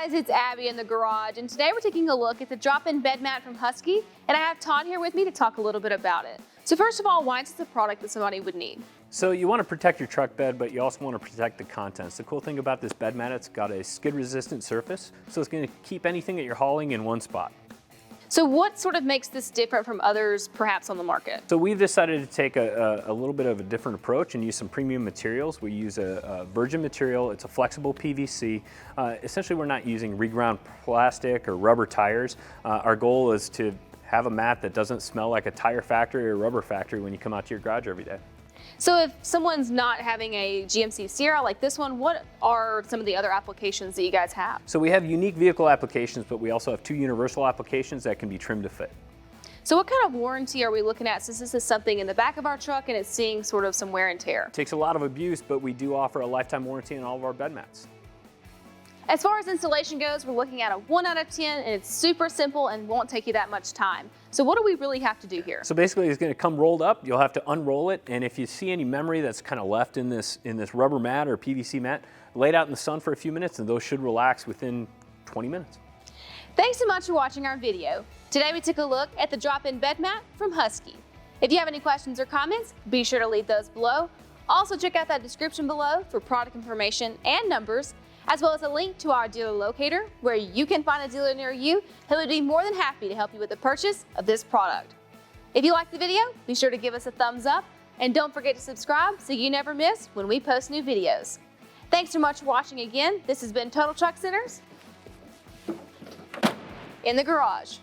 guys, it's Abby in the garage, and today we're taking a look at the drop-in bed mat from Husky, and I have Todd here with me to talk a little bit about it. So first of all, why is this a product that somebody would need? So you want to protect your truck bed, but you also want to protect the contents. The cool thing about this bed mat, it's got a skid-resistant surface, so it's going to keep anything that you're hauling in one spot. So what sort of makes this different from others perhaps on the market? So we've decided to take a little bit of a different approach and use some premium materials. We use a virgin material. It's a flexible PVC. Essentially, we're not using reground plastic or rubber tires. Our goal is to have a mat that doesn't smell like a tire factory or rubber factory when you come out to your garage every day. So if someone's not having a GMC Sierra like this one, what are some of the other applications that you guys have? So we have unique vehicle applications, but we also have two universal applications that can be trimmed to fit. So what kind of warranty are we looking at, since this is something in the back of our truck and it's seeing sort of some wear and tear? It takes a lot of abuse, but we do offer a lifetime warranty on all of our bed mats. As far as installation goes, we're looking at a 1 out of 10, and it's super simple and won't take you that much time. So what do we really have to do here? So basically it's going to come rolled up. You'll have to unroll it, and if you see any memory that's kind of left in this rubber mat or PVC mat, lay it out in the sun for a few minutes and those should relax within 20 minutes. Thanks so much for watching our video. Today we took a look at the drop-in bed mat from Husky. If you have any questions or comments, be sure to leave those below. Also check out that description below for product information and numbers, as well as a link to our dealer locator where you can find a dealer near you who would be more than happy to help you with the purchase of this product. If you liked the video, be sure to give us a thumbs up and don't forget to subscribe so you never miss when we post new videos. Thanks so much for watching again. This has been Total Truck Centers in the garage.